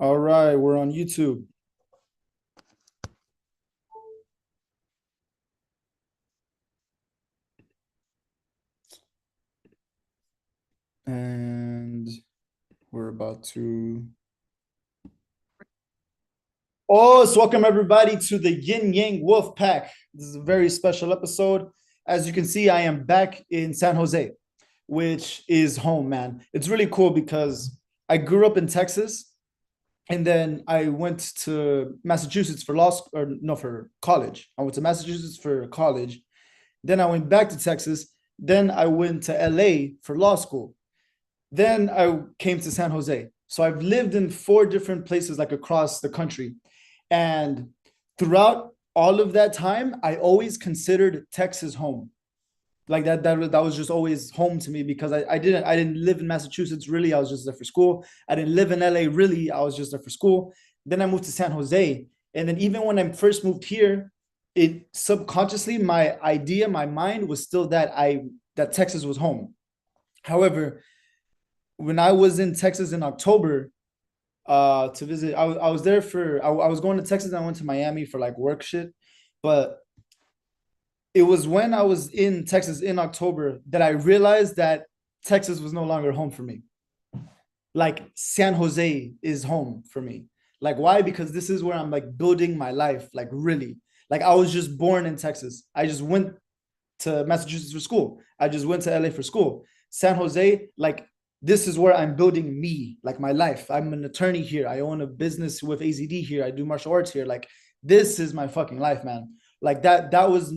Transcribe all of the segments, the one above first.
All right, we're on YouTube. And we're about to. Oh, so welcome everybody to the Yin Yang Wolf Pack. This is a very special episode. As you can see, I am back in San Jose, which is home, man. It's really cool because I grew up in Texas and then I went to Massachusetts for law school, or no, for college. I went to Massachusetts for college. Then I went back to Texas. Then I went to LA for law school. Then I came to San Jose. So I've lived in four different places, like across the country. And throughout all of that time, I always considered Texas home. Like that was just always home to me because I didn't live in Massachusetts really. I was just there for school. I didn't live in LA really. I was just there for school. Then I moved to San Jose. And then even when I first moved here, it subconsciously my idea, my mind was still that Texas was home. However, when I was in Texas in October to visit, I was there for I was going to Texas and I went to Miami for like work shit. But it was when I was in Texas in October that I realized that Texas was no longer home for me. Like San Jose is home for me. Like why? Because this is where I'm like building my life, like really. Like I was just born in Texas. I just went to Massachusetts for school. I just went to LA for school. San Jose, like this is where I'm building me, like my life. I'm an attorney here. I own a business with AZD here. I do martial arts here. Like this is my fucking life, man. Like that was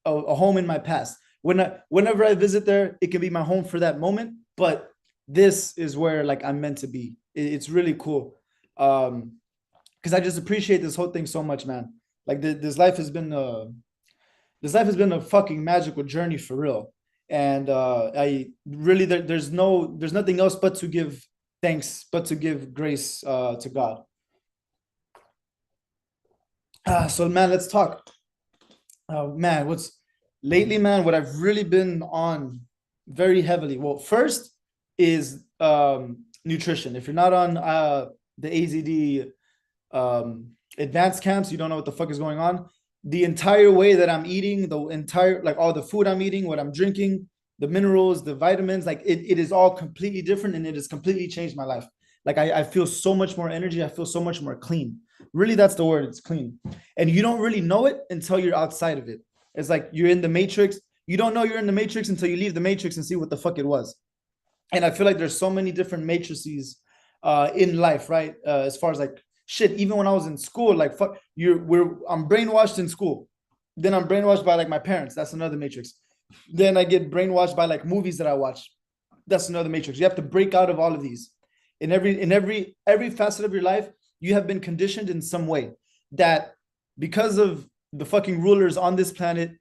a home in my past. Whenever I visit there, it can be my home for that moment. But this is where like I'm meant to be. It's really cool. Because I just appreciate this whole thing so much, man. Like this life has been a fucking magical journey for real. And I really there's nothing else but to give thanks, but to give grace to God. So man, let's talk. Man, what's lately, man? What I've really been on very heavily. Well, first is nutrition. If you're not on the AZD advanced camps, you don't know what the fuck is going on. The entire way that I'm eating, the entire like all the food I'm eating, what I'm drinking, the minerals, the vitamins, like it is all completely different and it has completely changed my life. Like I feel so much more energy. I feel so much more clean. Really, that's the word. It's clean. And you don't really know it until you're outside of it. It's like you're in the matrix. You don't know you're in the matrix until you leave the matrix and see what the fuck it was. And I feel like there's so many different matrices in life, right? As far as like shit, even when I was in school, like fuck, I'm brainwashed in school. Then I'm brainwashed by like my parents. That's another matrix. Then I get brainwashed by like movies that I watch. That's another matrix. You have to break out of all of these. In every facet of your life, you have been conditioned in some way that because of the fucking rulers on this planet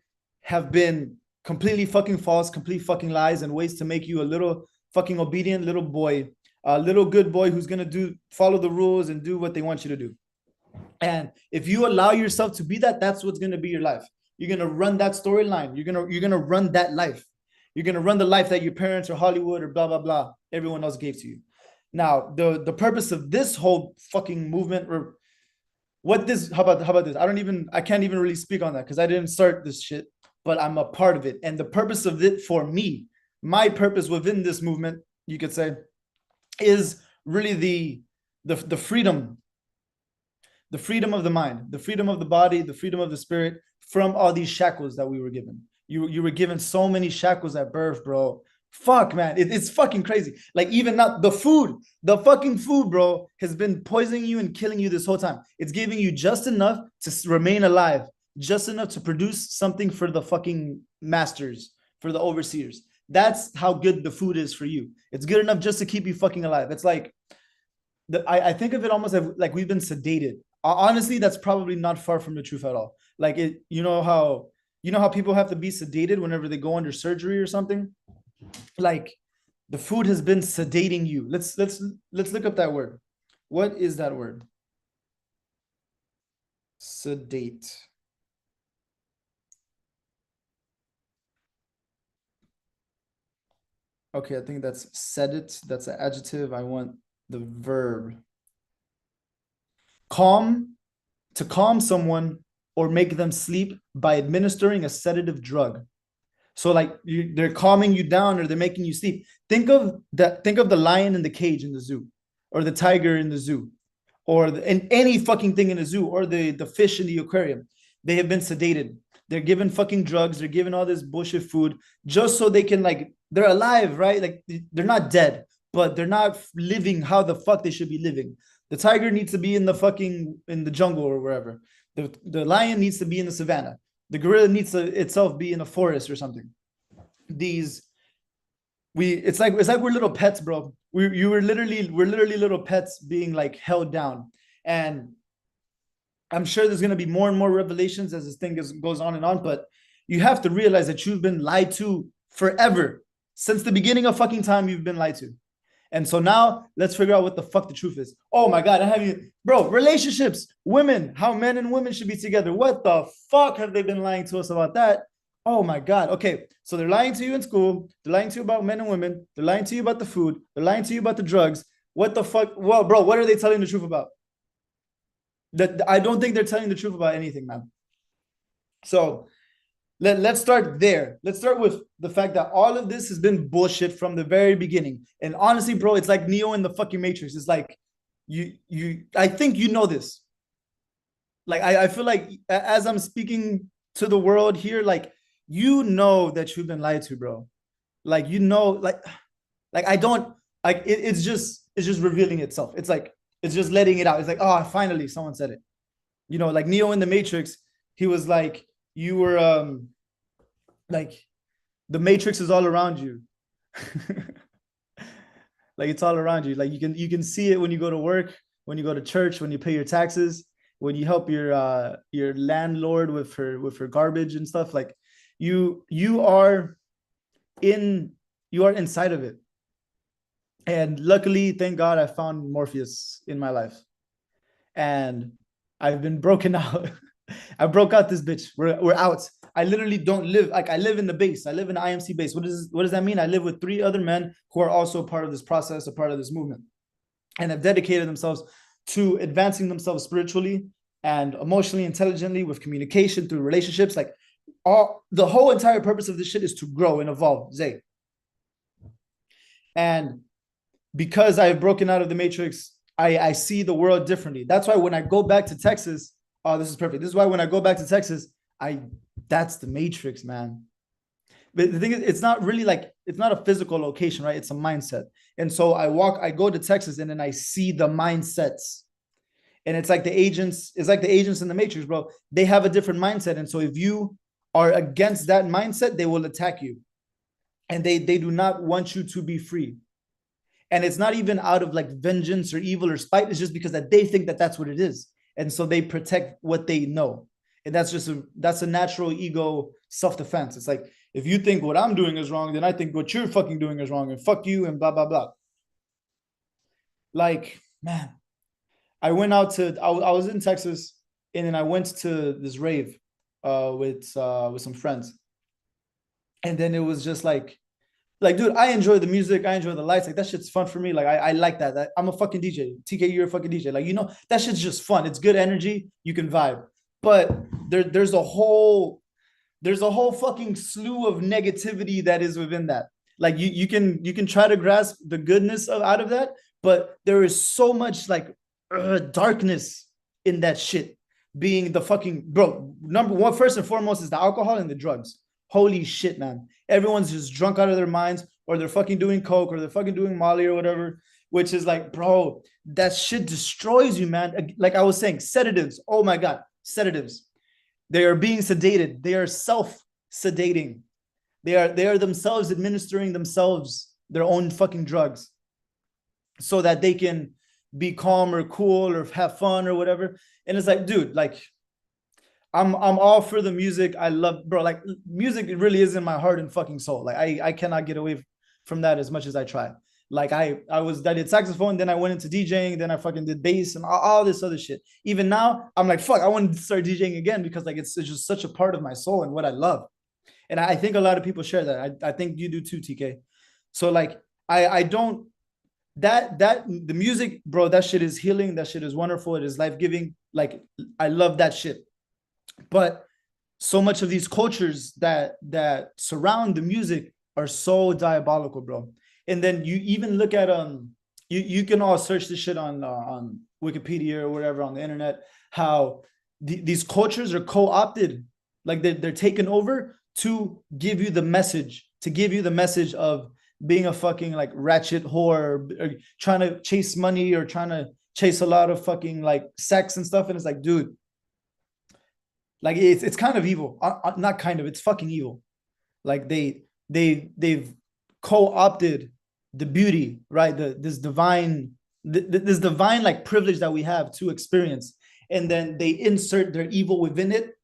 have been completely fucking false, complete fucking lies and ways to make you a little fucking obedient little boy, a little good boy who's gonna do follow the rules and do what they want you to do. And if you allow yourself to be that, that's what's gonna be your life. You're gonna run that storyline. You're gonna run that life. You're gonna run the life that your parents or Hollywood or blah blah blah everyone else gave to you. Now, the purpose of this whole fucking movement or what this how about this? I can't even really speak on that because I didn't start this shit, but I'm a part of it. And the purpose of it for me, my purpose within this movement, you could say, is really the freedom, the freedom of the mind, the freedom of the body, the freedom of the spirit from all these shackles that we were given. You were given so many shackles at birth, bro. Fuck, man, it's fucking crazy. Like even not the fucking food, bro, has been poisoning you and killing you this whole time. It's giving you just enough to remain alive, just enough to produce something for the fucking masters, for the overseers. That's how good the food is for you. It's good enough just to keep you fucking alive. It's like I think of it almost like we've been sedated. Honestly, that's probably not far from the truth at all. Like it, you know how people have to be sedated whenever they go under surgery or something. Like the food has been sedating you. Let's look up that word. What is that word? Sedate. Okay, I think that's sedate. That's an adjective. I want the verb. calm to calm someone or make them sleep by administering a sedative drug. So like they're calming you down or they're making you sleep. Think of the lion in the cage in the zoo, or the tiger in the zoo, or in any fucking thing in the zoo, or the fish in the aquarium. They have been sedated. They're given fucking drugs. They're given all this bullshit food just so they can like they're alive, right? Like they're not dead, but they're not living how the fuck they should be living. The tiger needs to be in the fucking in the jungle or wherever. The lion needs to be in the savannah. The gorilla needs to itself be in a forest or something. These it's like we're little pets, bro. We're literally little pets being like held down. And I'm sure there's gonna be more and more revelations as this thing goes on and on, but you have to realize that you've been lied to forever. Since the beginning of fucking time, you've been lied to. And so now let's figure out what the fuck the truth is. Oh my God, I have you, bro. Relationships, women, how men and women should be together. What the fuck have they been lying to us about that? Oh my God. Okay, so they're lying to you in school. They're lying to you about men and women. They're lying to you about the food. They're lying to you about the drugs. What the fuck? Well, bro, what are they telling the truth about? That I don't think they're telling the truth about anything, man. So let's start there. Let's start with the fact that all of this has been bullshit from the very beginning. And honestly, bro, it's like Neo in the fucking Matrix. It's like I think you know this. Like I feel like as I'm speaking to the world here, like you know that you've been lied to, bro. Like you know, like I don't like it's just revealing itself. It's like it's just letting it out. It's like, oh, finally someone said it. Like Neo in the Matrix, he was like, you were like the Matrix is all around you. Like it's all around you. Like you can see it when you go to work, when you go to church, when you pay your taxes, when you help your landlord with her garbage and stuff. Like you are in you are inside of it. And luckily, thank God, I found Morpheus in my life, and I've been broken out. I broke out this bitch. We're out. I literally don't live like I live in the base. I live in the IMC base. What does that mean? I live with 3 other men who are also part of this process, a part of this movement, and have dedicated themselves to advancing themselves spiritually and emotionally, intelligently, with communication through relationships. Like all the whole entire purpose of this shit is to grow and evolve, Zay. And because I've broken out of the matrix, I see the world differently. That's why when I go back to Texas, oh, this is perfect. This is why when I go back to Texas, that's the matrix, man. But the thing is, it's not really like it's not a physical location, right? It's a mindset. And so I go to Texas and then I see the mindsets. And it's like the agents in the matrix, bro. They have a different mindset. And so if you are against that mindset, they will attack you. And they do not want you to be free. And it's not even out of like vengeance or evil or spite. It's just because that they think that that's what it is. And so they protect what they know. And that's a natural ego self-defense. It's like, if you think what I'm doing is wrong, then I think what you're fucking doing is wrong, and fuck you and blah, blah, blah. Like, man, I was in Texas, and then I went to this rave with some friends. And then it was just like, dude, I enjoy the music. I enjoy the lights. Like, that shit's fun for me. Like, I like that. I'm a fucking DJ. TK, you're a fucking DJ. Like, that shit's just fun. It's good energy. You can vibe. But there's a whole fucking slew of negativity that is within that. Like, you can try to grasp the goodness out of that, but there is so much like darkness in that shit. Being the fucking bro, number one, first and foremost, is the alcohol and the drugs. Holy shit, man. Everyone's just drunk out of their minds, or they're fucking doing coke, or they're fucking doing Molly or whatever, which is like, bro, that shit destroys you, man. Like I was saying, sedatives. Oh my God, sedatives. They are being sedated. They are self-sedating. They are themselves administering themselves their own fucking drugs so that they can be calm or cool or have fun or whatever. And it's like, dude, like, I'm all for the music. I love, bro, like music really is in my heart and fucking soul. Like I cannot get away from that as much as I try. Like I did saxophone, then I went into DJing, then I fucking did bass and all this other shit. Even now, I'm like, fuck, I want to start DJing again because like it's just such a part of my soul and what I love. And I think a lot of people share that. I think you do too, TK. So like I don't that the music, bro, that shit is healing. That shit is wonderful. It is life-giving. Like, I love that shit. But so much of these cultures that surround the music are so diabolical, bro. And then you even look at you can all search this shit on Wikipedia or whatever on the internet, how these cultures are co-opted, like they're taken over to give you the message, of being a fucking like ratchet whore, or trying to chase money, or trying to chase a lot of fucking like sex and stuff. And it's like, dude, like it's kind of evil. Not kind of, it's fucking evil. Like they've co-opted the beauty, right? This divine like privilege that we have to experience, and then they insert their evil within it,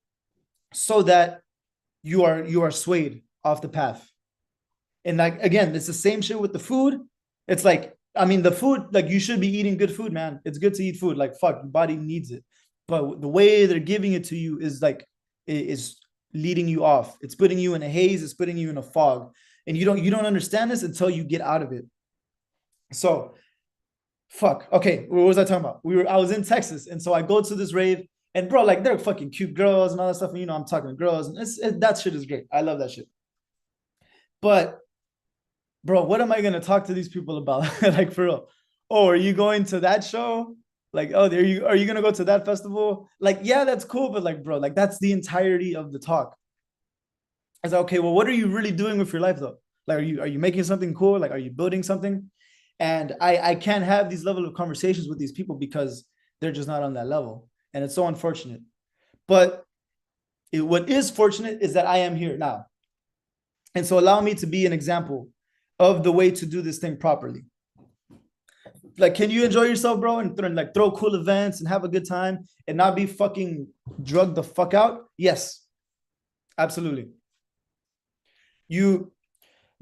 so that you are swayed off the path. And like, again, it's the same shit with the food. It's like, I mean, the food, like, you should be eating good food, man. It's good to eat food. Like, fuck, your body needs it. But the way they're giving it to you is like, is leading you off. It's putting you in a haze. It's putting you in a fog. And you don't understand this until you get out of it. So, fuck. Okay, what was I talking about? I was in Texas, and so I go to this rave, and bro, like, they're fucking cute girls and all that stuff. And I'm talking to girls, and that shit is great. I love that shit. But bro, what am I gonna talk to these people about? Like, for real. Oh, are you going to that show? Like, oh, are you gonna go to that festival? Like, yeah, that's cool, but like, bro, like, that's the entirety of the talk. I was like, okay, well, what are you really doing with your life though? Like, are you making something cool? Like, are you building something? And I can't have these level of conversations with these people because they're just not on that level. And it's so unfortunate. But what is fortunate is that I am here now. And so allow me to be an example of the way to do this thing properly. Like, can you enjoy yourself, bro, and like throw cool events and have a good time and not be fucking drugged the fuck out? Yes, absolutely.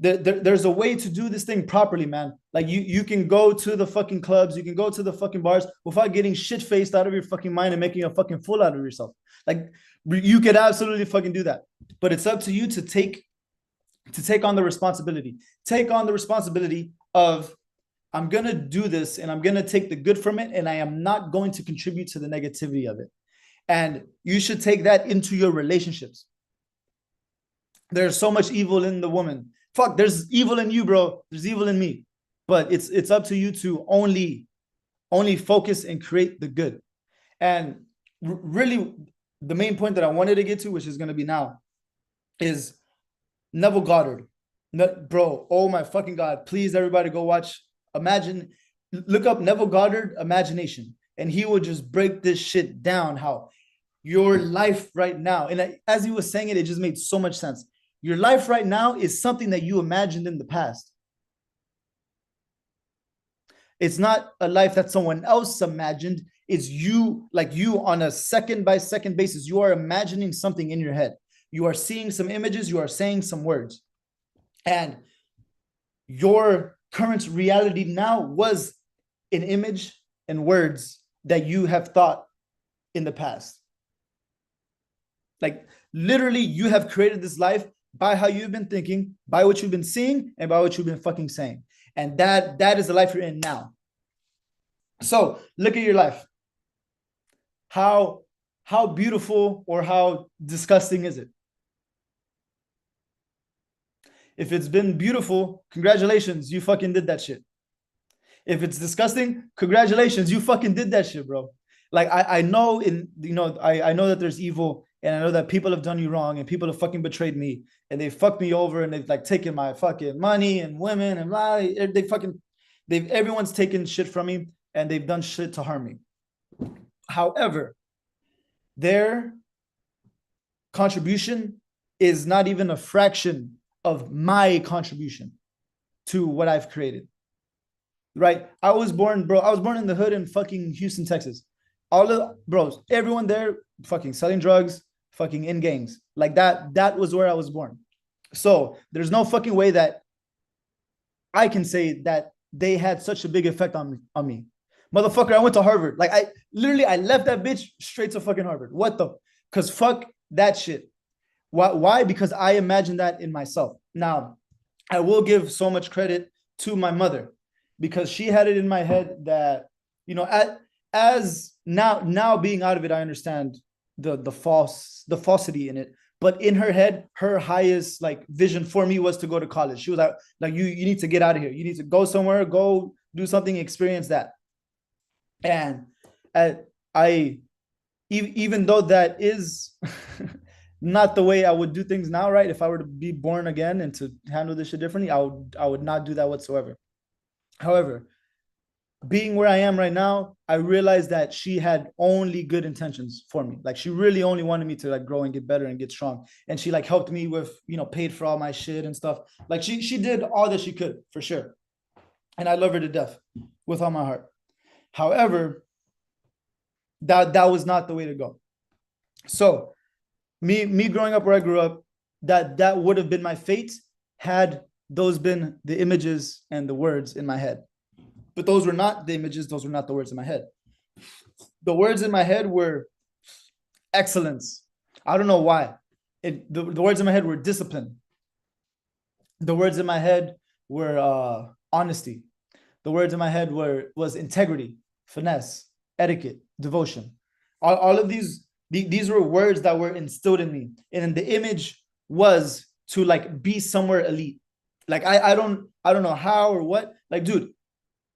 There's a way to do this thing properly, man. Like, you can go to the fucking clubs, you can go to the fucking bars without getting shit faced out of your fucking mind and making a fucking fool out of yourself. Like, you could absolutely fucking do that. But it's up to you to take on the responsibility. Take on the responsibility of, I'm going to do this and I'm going to take the good from it, and I am not going to contribute to the negativity of it. And you should take that into your relationships. There's so much evil in the woman. Fuck, there's evil in you, bro. There's evil in me. But it's up to you to only focus and create the good. And really, the main point that I wanted to get to, which is going to be now, is Neville Goddard. Bro, oh my fucking God. Please, everybody, go watch. Look up Neville Goddard Imagination, and he will just break this shit down, how your life right now, and as he was saying it, it just made so much sense. Your life right now is something that you imagined in the past. It's not a life that someone else imagined. It's you, like you on a second by second basis. You are imagining something in your head. You are seeing some images. You are saying some words. And your current reality now was an image and words that you have thought in the past. Like, literally, you have created this life by how you've been thinking, by what you've been seeing, and by what you've been fucking saying. And that is the life you're in now. So look at your life. How beautiful or how disgusting is it? If it's been beautiful, congratulations, you fucking did that shit. If it's disgusting, congratulations, you fucking did that shit, bro. Like, I know I know that there's evil, and I know that people have done you wrong, and people have fucking betrayed me, and they fucked me over, and they've like taken my fucking money and women and blah. Everyone's taken shit from me, and they've done shit to harm me. However, their contribution is not even a fraction of my contribution to what I've created. Right? I was born in the hood in fucking Houston, Texas. All of bros, everyone there fucking selling drugs, fucking in gangs. Like that was where I was born. So there's no fucking way that I can say that they had such a big effect on me. Motherfucker, I went to Harvard. Like, I left that bitch straight to fucking Harvard. What the? Because fuck that shit. Why? Because I imagined that in myself. Now, I will give so much credit to my mother. because she had it in my head that, you know, as now being out of it, I understand the falsity in it. But in her head, her highest like vision for me was to go to college. She was like you need to get out of here. You need to go somewhere, go do something, experience that. And I, I even though that is not the way I would do things now, right? If I were to be born again and to handle this shit differently, I would not do that whatsoever. However, being where I am right now, I realized that she had only good intentions for me. Like she really only wanted me to like grow and get better and get strong. And she like helped me with, you know, paid for all my shit and stuff. Like she did all that she could for sure. And I love her to death with all my heart. However, that was not the way to go. So me growing up where I grew up, that would have been my fate had those been the images and the words in my head. But those were not the images, those were not the words in my head. The words in my head were excellence. I don't know why. The words in my head were discipline. The words in my head were honesty. The words in my head was integrity, finesse, etiquette, devotion. All of these were words that were instilled in me. And the image was to like be somewhere elite. Like I don't know how or what. Like, dude,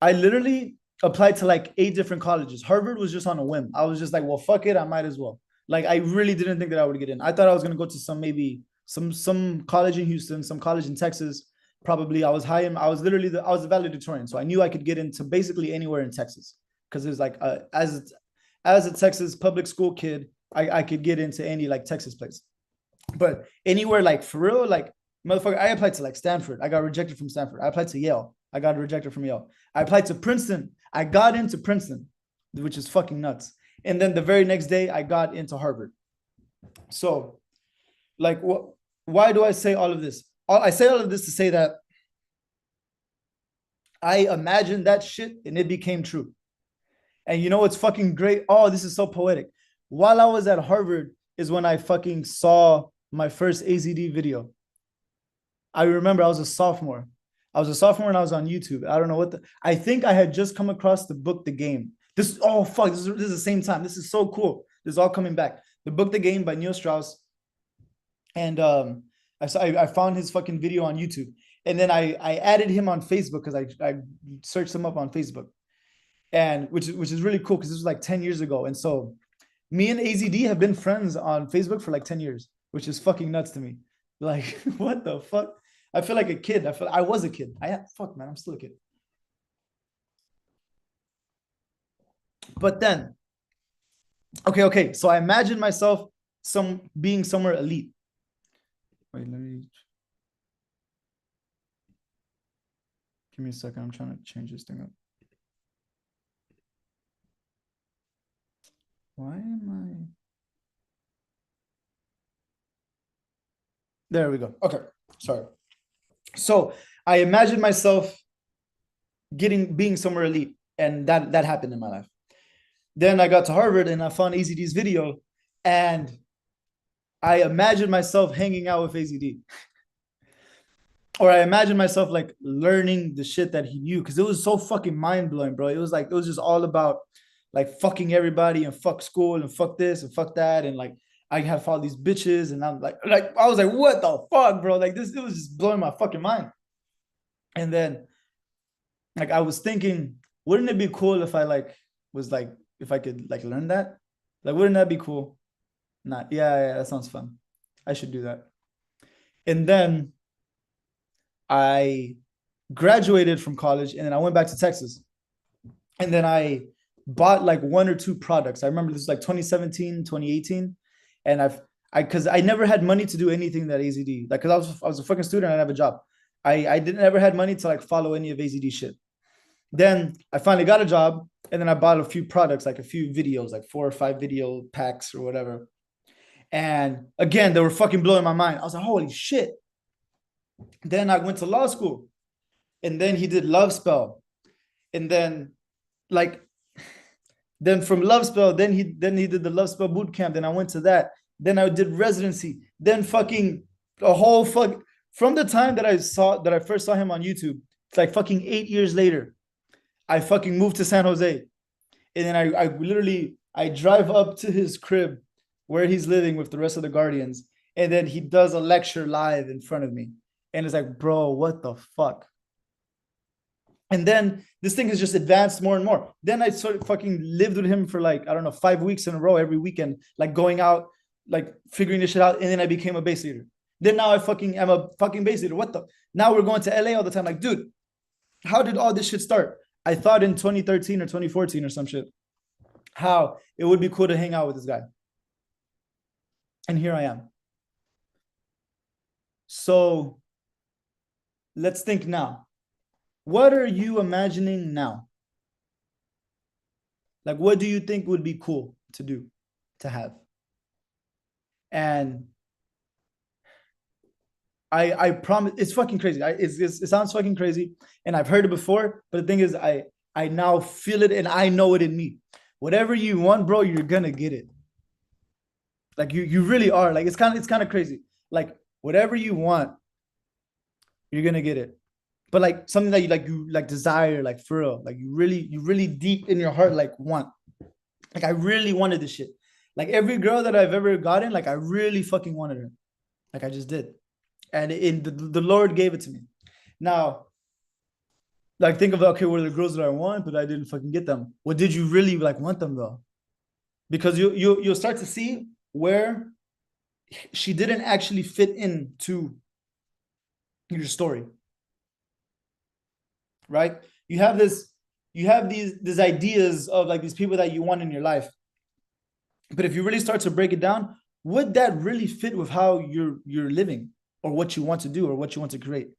I literally applied to like 8 different colleges. Harvard was just on a whim. I was just like, well, fuck it, I might as well. Like, I really didn't think that I would get in. I thought I was gonna go to some maybe some college in Houston, some college in Texas. Probably I was high. I was literally I was a valedictorian, so I knew I could get into basically anywhere in Texas because it was like as a Texas public school kid, I could get into any like Texas place. But anywhere like for real, like motherfucker, I applied to like Stanford. I got rejected from Stanford. I applied to Yale. I got rejected from Yale. I applied to Princeton. I got into Princeton, which is fucking nuts. And then the very next day, I got into Harvard. So, like, what? Why do I say all of this? I say all of this to say that I imagined that shit and it became true. And you know what's fucking great? Oh, this is so poetic. While I was at Harvard is when I fucking saw my first AZD video. I remember I was a sophomore. I was a sophomore and I was on YouTube. I don't know what I think I had just come across the book, The Game. Oh, fuck, this is the same time. This is so cool. This is all coming back. The book, The Game by Neil Strauss. And I found his fucking video on YouTube. And then I added him on Facebook because I searched him up on Facebook. And which is really cool because this was like 10 years ago. And so me and AZD have been friends on Facebook for like 10 years, which is fucking nuts to me. Like, what the fuck? I feel like a kid. I was a kid. Fuck, man, I'm still a kid. But then, okay. So I imagine myself being somewhere elite. Wait, let me give me a second. I'm trying to change this thing up. Why am I? There we go. Okay, sorry. So I imagine myself being somewhere elite, and that happened in my life. Then I got to Harvard and I found AZD's video, and I imagined myself hanging out with AZD. Or I imagined myself like learning the shit that he knew because it was so fucking mind blowing, bro. It was just all about like fucking everybody and fuck school and fuck this and fuck that and like I have all these bitches and I'm like I was like, what the fuck, bro? Like this, it was just blowing my fucking mind. And then like I was thinking, wouldn't it be cool if I like was like if I could like learn that? Like, wouldn't that be cool? Not, yeah, that sounds fun. I should do that. And then I graduated from college and then I went back to Texas. And then I bought like 1 or 2 products. I remember this was like 2017, 2018. And because I never had money to do anything that AZD, like, cause I was a fucking student, I didn't have a job. I didn't ever had money to like follow any of AZD shit. Then I finally got a job and then I bought a few products, like a few videos, like 4 or 5 video packs or whatever. And again, they were fucking blowing my mind. I was like, holy shit. Then I went to law school and then he did Love Spell. And then like, then from Love Spell, then he did the Love Spell boot camp. Then I went to that. Then I did residency. Then fucking a whole fuck from the time that I first saw him on YouTube. It's like fucking 8 years later. I fucking moved to San Jose. And then I literally I drive up to his crib where he's living with the rest of the Guardians. And then he does a lecture live in front of me. And it's like, bro, what the fuck? And then this thing has just advanced more and more. Then I sort of fucking lived with him for like, I don't know, 5 weeks in a row every weekend, like going out, like figuring this shit out. And then I became a bass leader. Then now I fucking am a fucking bass leader. What the? Now we're going to LA all the time. Like, dude, how did all this shit start? I thought in 2013 or 2014 or some shit, how it would be cool to hang out with this guy. And here I am. So let's think now. What are you imagining now? Like, what do you think would be cool to do, to have? And I promise, it's fucking crazy. It sounds fucking crazy, and I've heard it before. But the thing is, I now feel it, and I know it in me. Whatever you want, bro, you're gonna get it. Like you really are. Like it's kind of crazy. Like whatever you want, you're gonna get it. But like something that you like desire, like for real, like you really deep in your heart, like want. Like I really wanted this shit. Like every girl that I've ever gotten, like I really fucking wanted her. Like I just did. And the Lord gave it to me. Now, like think of okay, what are the girls that I want, but I didn't fucking get them. What did you really like want them though? Because you'll start to see where she didn't actually fit into your story, right? You have these ideas of like these people that you want in your life, but if you really start to break it down, would that really fit with how you're living or what you want to do or what you want to create?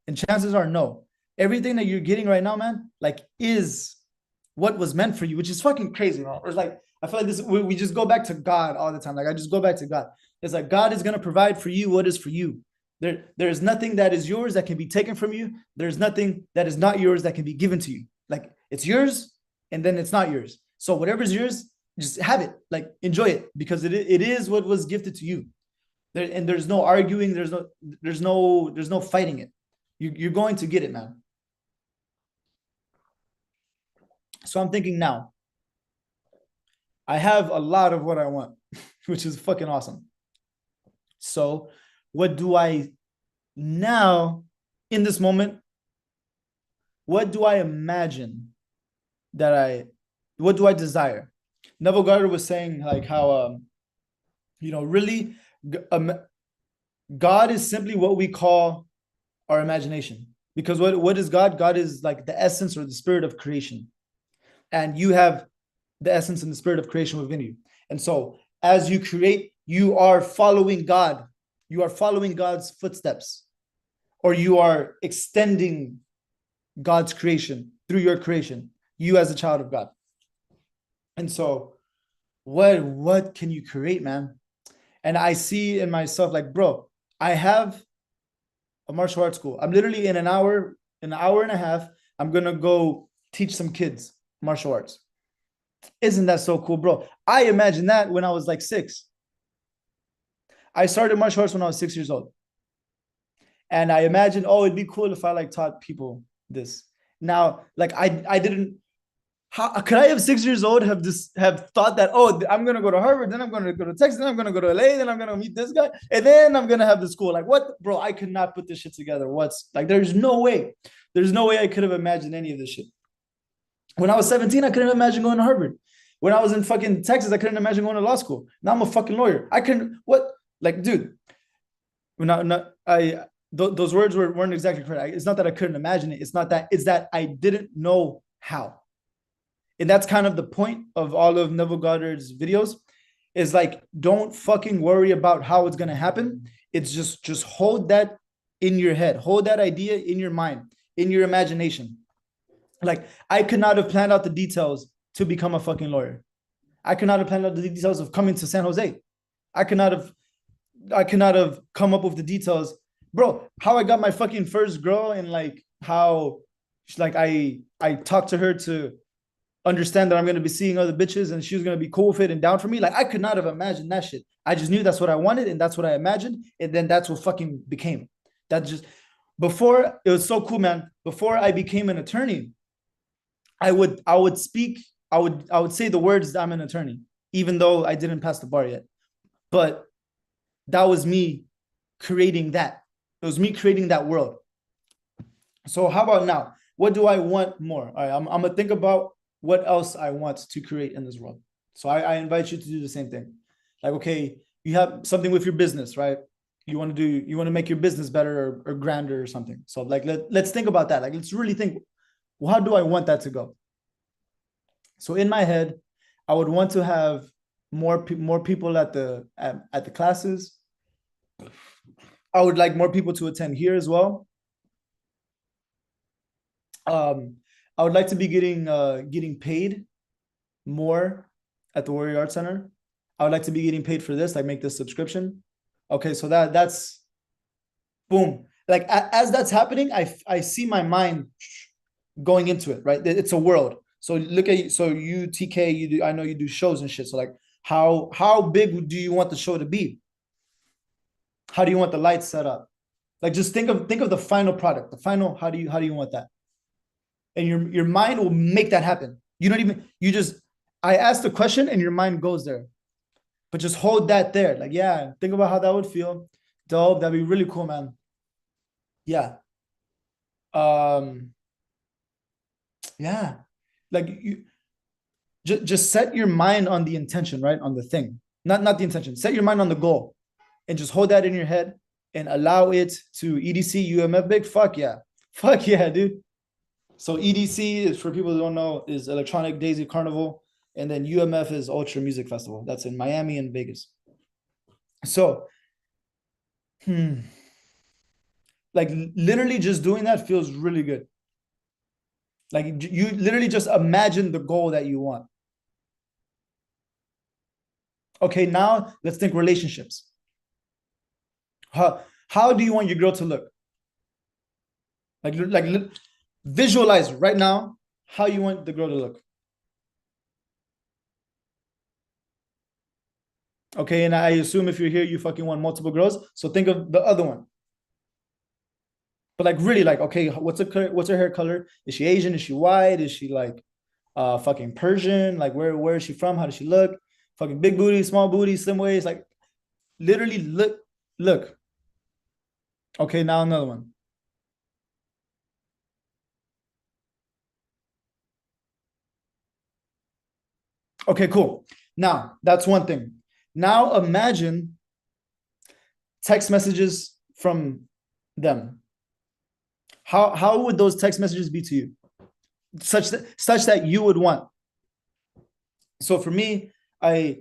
And chances are no. Everything that you're getting right now, man, like is what was meant for you, which is fucking crazy, bro. It's like I feel like this we just go back to God all the time. Like I just go back to God. It's like God is gonna provide for you what is for you. There is nothing that is yours that can be taken from you. There's nothing that is not yours that can be given to you. Like it's yours and then it's not yours. So whatever's yours, just have it. Like enjoy it because it is what was gifted to you. And there's no arguing. There's no fighting it. You're going to get it, man. So I'm thinking now, I have a lot of what I want, which is fucking awesome. So what do I now in this moment? What do I imagine what do I desire? Neville Goddard was saying like how, really God is simply what we call our imagination. Because what is God? God is like the essence or the spirit of creation. And you have the essence and the spirit of creation within you. And so as you create, you are following God. You are following God's footsteps, or you are extending God's creation through your creation, you as a child of God. And so what can you create, man? And I see in myself like, bro, I have a martial arts school. I'm literally in an hour and a half, I'm going to go teach some kids martial arts. Isn't that so cool, bro? I imagined that when I was like 6. I started martial arts when I was 6 years old. And I imagined, oh, it'd be cool if I like taught people this. Now, like I didn't, how could I have 6 years old have thought that, oh, I'm gonna go to Harvard, then I'm gonna go to Texas, then I'm gonna go to LA, then I'm gonna meet this guy, and then I'm gonna have the school. Like, what, bro? I could not put this shit together. What's like, there's no way. There's no way I could have imagined any of this shit. When I was 17, I couldn't imagine going to Harvard. When I was in fucking Texas, I couldn't imagine going to law school. Now I'm a fucking lawyer. I couldn't, what? Like, dude, those words weren't exactly correct. It's not that I couldn't imagine it. It's that I didn't know how. And that's kind of the point of all of Neville Goddard's videos is like, don't fucking worry about how it's going to happen. It's just hold that in your head. Hold that idea in your mind, in your imagination. Like I could not have planned out the details to become a fucking lawyer. I could not have planned out the details of coming to San Jose. I could not have come up with the details, bro, how I got my fucking first girl and like how like I talked to her to understand that I'm going to be seeing other bitches and she was going to be cool with it and down for me. Like I could not have imagined that shit. I just knew that's what I wanted and that's what I imagined. And then that's what fucking became. That just before it was so cool, man. Before I became an attorney, I would speak, I would say the words, I'm an attorney, even though I didn't pass the bar yet. But that was me creating that. It was me creating that world. So how about now? What do I want more? All right, I'm gonna think about what else I want to create in this world. So I invite you to do the same thing. Like, okay, you have something with your business, right? You want to make your business better or grander or something. So like let's think about that. Like let's really think, well, how do I want that to go? So in my head, I would want to have more people at the classes. I would like more people to attend here as well. Um, I would like to be getting paid more at the Warrior Art Center. I would like to be getting paid for this, like make this subscription. Okay, so that's boom. Like as that's happening, I see my mind going into it, right? It's a world. So look at so you TK, you do, I know you do shows and shit. So like how big do you want the show to be? How do you want the lights set up? Like just think of the final product, the final, how do you want that? And your mind will make that happen. You don't even you just I asked the question and your mind goes there. But just hold that there. Like, yeah, think about how that would feel. Dope. That'd be really cool, man. Yeah. Um, yeah. Like you just set your mind on the intention, right? On the thing. Not the intention. Set your mind on the goal and just hold that in your head and allow it to EDC UMF big. Fuck yeah. Fuck yeah, dude. So EDC is, for people who don't know, is Electronic Daisy Carnival, and then UMF is Ultra Music Festival. That's in Miami and Vegas. So, like literally just doing that feels really good. Like you literally just imagine the goal that you want. Okay, now let's think relationships. How do you want your girl to look? Like visualize right now how you want the girl to look. Okay, and I assume if you're here, you fucking want multiple girls. So think of the other one. But like really, like, okay, what's her hair color? Is she Asian? Is she white? Is she like fucking Persian? Like where is she from? How does she look? Fucking big booty, small booty, slim waist. Like literally look. Okay, now another one. Okay, cool. Now that's one thing. Now imagine text messages from them. How would those text messages be to you? Such that you would want. So for me, I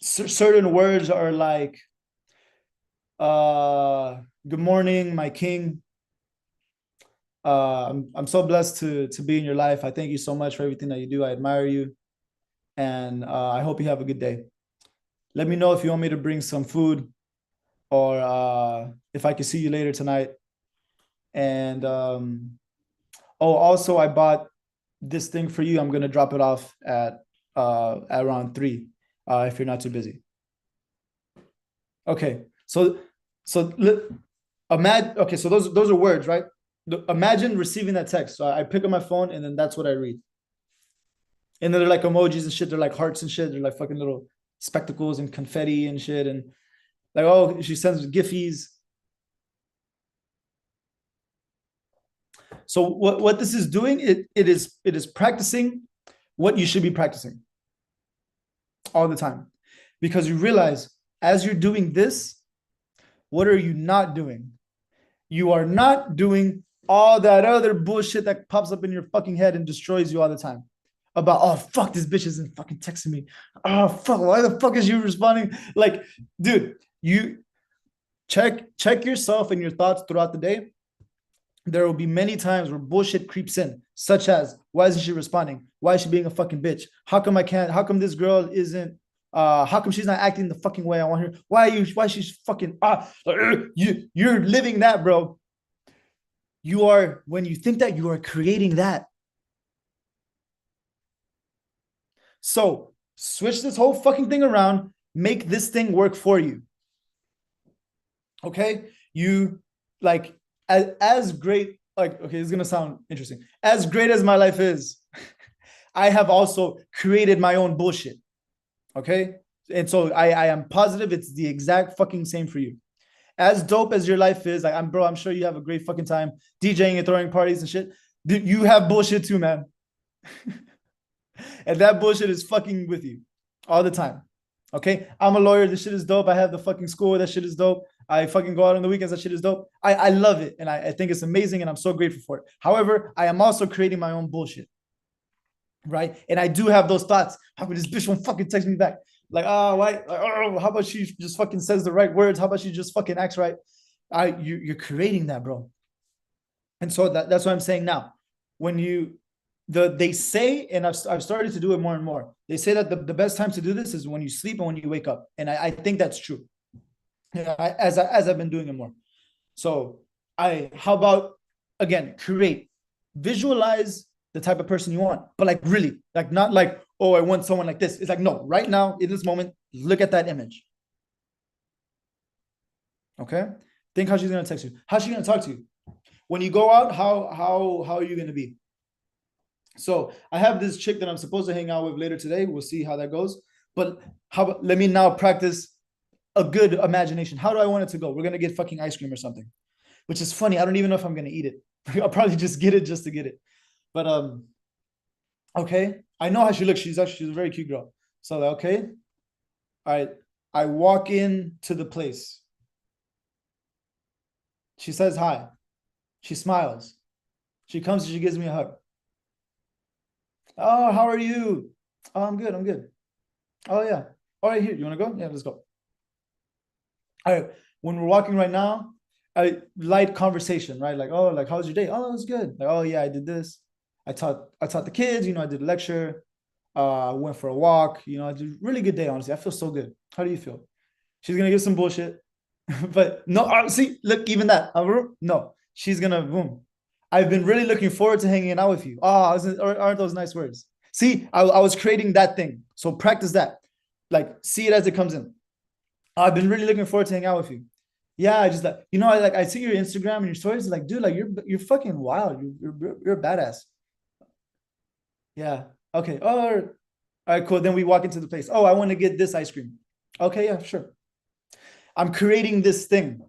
certain words are like good morning, my king. I'm so blessed to be in your life. I thank you so much for everything that you do. I admire you, and I hope you have a good day. Let me know if you want me to bring some food, or if I can see you later tonight. And oh, also I bought this thing for you. I'm gonna drop it off at around 3, if you're not too busy. Okay, so imagine. Okay, so those are words, right? Imagine receiving that text. So I pick up my phone and then that's what I read. And then they're like emojis and shit. They're like hearts and shit. They're like fucking little spectacles and confetti and shit. And like, oh, she sends giffies. So what this is doing, it is practicing what you should be practicing all the time. Because you realize as you're doing this, what are you not doing? You are not doing all that other bullshit that pops up in your fucking head and destroys you all the time. About, oh fuck, this bitch isn't fucking texting me. Oh fuck, why the fuck is you responding? Like, dude, you check yourself and your thoughts throughout the day. There will be many times where bullshit creeps in, such as, why isn't she responding? Why is she being a fucking bitch? How come I can't? How come this girl isn't? How come she's not acting the fucking way I want her? Why she's fucking you're living that, bro. You are, when you think that, you are creating that. So switch this whole fucking thing around, make this thing work for you. Okay, you like as great, like, okay, this is gonna sound interesting. As great as my life is, I have also created my own bullshit. Okay. And so I am positive it's the exact fucking same for you. As dope as your life is, like I'm sure you have a great fucking time DJing and throwing parties and shit. You have bullshit too, man. And that bullshit is fucking with you all the time. Okay. I'm a lawyer. This shit is dope. I have the fucking school. That shit is dope. I fucking go out on the weekends. That shit is dope. I love it. And I think it's amazing. And I'm so grateful for it. However, I am also creating my own bullshit. Right. And I do have those thoughts. How come this bitch won't fucking text me back? Like, oh, why? Like, oh, how about she just fucking says the right words? How about she just fucking acts right? You're creating that, bro. And so that's what I'm saying now. When they say, and I've started to do it more and more. They say that the best time to do this is when you sleep and when you wake up, and I think that's true. Yeah, as I've been doing it more. So how about again, visualize the type of person you want, but like really, like not like, oh, I want someone like this. It's like, no, right now in this moment, look at that image. Okay, think how she's gonna text you. How's she gonna talk to you? When you go out, how are you gonna be? So I have this chick that I'm supposed to hang out with later today. We'll see how that goes. But let me now practice a good imagination. How do I want it to go? We're gonna get fucking ice cream or something, which is funny. I don't even know if I'm gonna eat it. I'll probably just get it just to get it. But okay. I know how she looks. She's a very cute girl. So okay. All right. I walk into the place. She says hi. She smiles. She comes and she gives me a hug. Oh, how are you? Oh, I'm good. I'm good. Oh, yeah. All right, here. You want to go? Yeah, let's go. All right. When we're walking right now, light conversation, right? Like, oh, like, how's your day? Oh, it's good. Like, oh, yeah, I did this. I taught the kids, I did a lecture. I went for a walk. I did a really good day, honestly. I feel so good. How do you feel? She's going to give some bullshit. But no, see, look, even that. No, she's going to, boom. I've been really looking forward to hanging out with you. Oh, aren't those nice words? See, I was creating that thing. So practice that. Like, see it as it comes in. I've been really looking forward to hang out with you. Yeah, I just like, I see your Instagram and your stories. Like, dude, like you're fucking wild. You're a badass. Yeah. Okay. Oh, all right, cool. Then we walk into the place. Oh, I want to get this ice cream. Okay, yeah, sure. I'm creating this thing.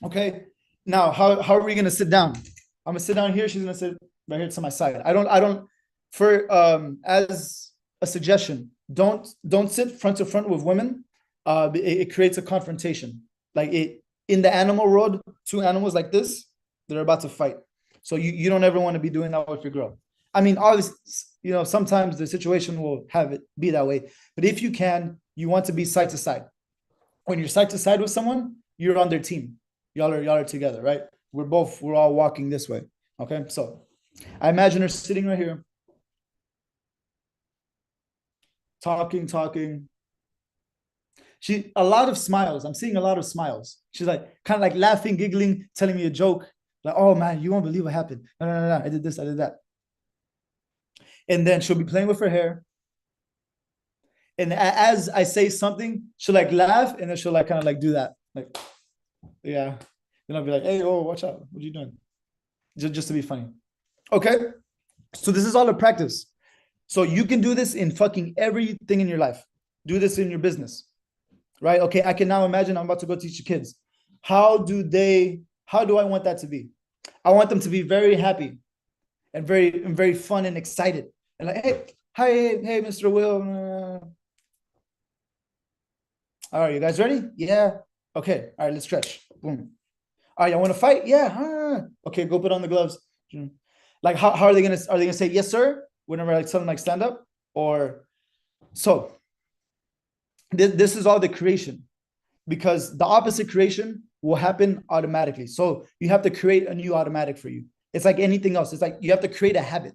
Okay. Now, how are we gonna sit down? I'm gonna sit down here. She's gonna sit right here to my side. I don't for as a suggestion, don't sit front to front with women. It creates a confrontation. Like in the animal world, two animals like this, they're about to fight. So you don't ever want to be doing that with your girl. I mean, obviously, sometimes the situation will have it be that way. But if you can, you want to be side to side. When you're side to side with someone, you're on their team. Y'all are together, right? We're all walking this way. Okay. So I imagine her sitting right here, talking. A lot of smiles. I'm seeing a lot of smiles. She's like kind of like laughing, giggling, telling me a joke. Like, oh man, you won't believe what happened. No. I did this, I did that. And then she'll be playing with her hair. And as I say something, she'll like laugh and then she'll like kind of like do that. Like, yeah. Then I'll be like, hey, oh, watch out. What are you doing? Just to be funny. Okay. So this is all a practice. So you can do this in fucking everything in your life. Do this in your business. Right? Okay. I can now imagine I'm about to go teach the kids. How do I want that to be? I want them to be very happy and very fun and excited. And like, hey, hi, hey, Mr. Will. All right, you guys ready? Yeah. Okay. All right, let's stretch. Boom. All right, you want to fight? Yeah. Okay, go put on the gloves. Like, how are they gonna say yes, sir? Whenever I tell them like stand up? Or so this is all the creation, because the opposite creation will happen automatically. So you have to create a new automatic for you. It's like anything else. It's like you have to create a habit.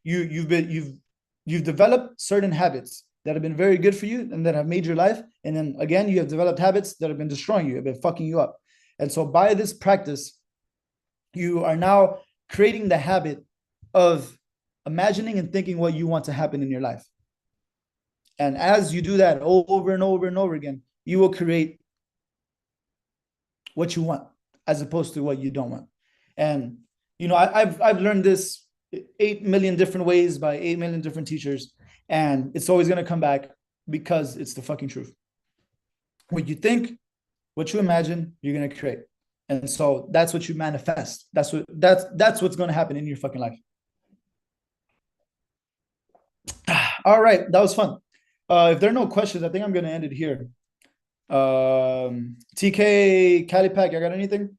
You've developed certain habits that have been very good for you and that have made your life. And then again, you have developed habits that have been destroying you, have been fucking you up. And so by this practice, you are now creating the habit of imagining and thinking what you want to happen in your life. And as you do that over and over and over again, you will create what you want as opposed to what you don't want. And I've learned this 8 million different ways by 8 million different teachers, and it's always going to come back because it's the fucking truth. What you think, what you imagine, you're going to create. And so that's what you manifest. That's what's going to happen in your fucking life. All right, that was fun. If there are no questions, I think I'm going to end it here. TK, Calipack, I got anything?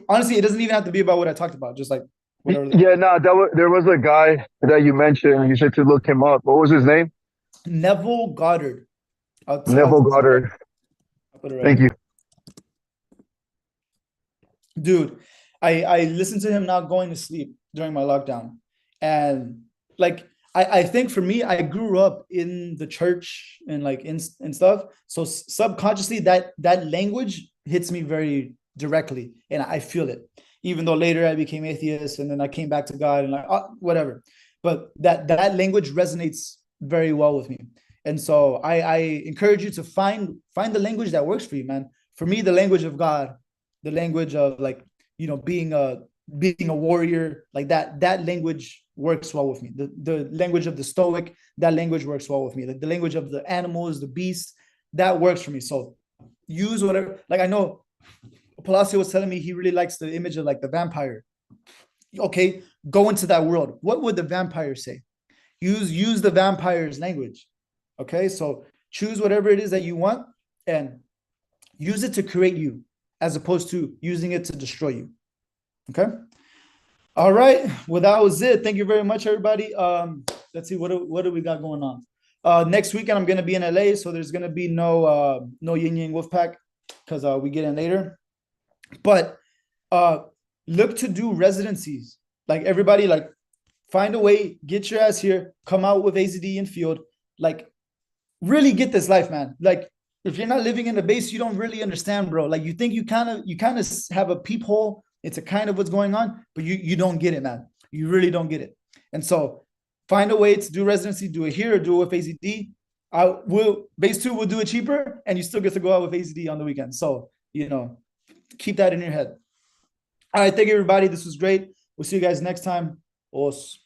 Honestly, it doesn't even have to be about what I talked about. Just like whatever. Yeah, no, there was a guy that you mentioned. You said to look him up. What was his name? Neville Goddard. Neville Goddard. I'll put it right Thank here. you. Dude, I listened to him not going to sleep during my lockdown. And like I think for me, I grew up in the church and like in stuff. So subconsciously that language hits me very directly and I feel it. Even though later I became atheist and then I came back to God and like whatever. But that language resonates very well with me. And so I encourage you to find the language that works for you, man. For me, the language of God, the language of like, being a warrior, like that language works well with me. The language of the stoic, that language works well with me. Like the language of the animals, the beasts, that works for me. So use whatever. Like I know Palacio was telling me he really likes the image of like the vampire. Okay, go into that world. What would the vampire say? Use the vampire's language. Okay, so choose whatever it is that you want and use it to create you as opposed to using it to destroy you. Okay. All right. Well, that was it. Thank you very much, everybody. Let's see what do we got going on. Next weekend I'm gonna be in LA, so there's gonna be no Yin Yang Wolfpack because we get in later. But look to do residencies. Like everybody, like find a way, get your ass here, come out with AZD in field, like really get this life, man. Like if you're not living in the base, you don't really understand, bro. Like you think you kind of have a peephole. It's a kind of what's going on, but you don't get it, man. You really don't get it. And so find a way to do residency, do it here or do it with AZD. Base 2 will do it cheaper and you still get to go out with AZD on the weekend. So, keep that in your head. All right, thank you, everybody. This was great. We'll see you guys next time. Os.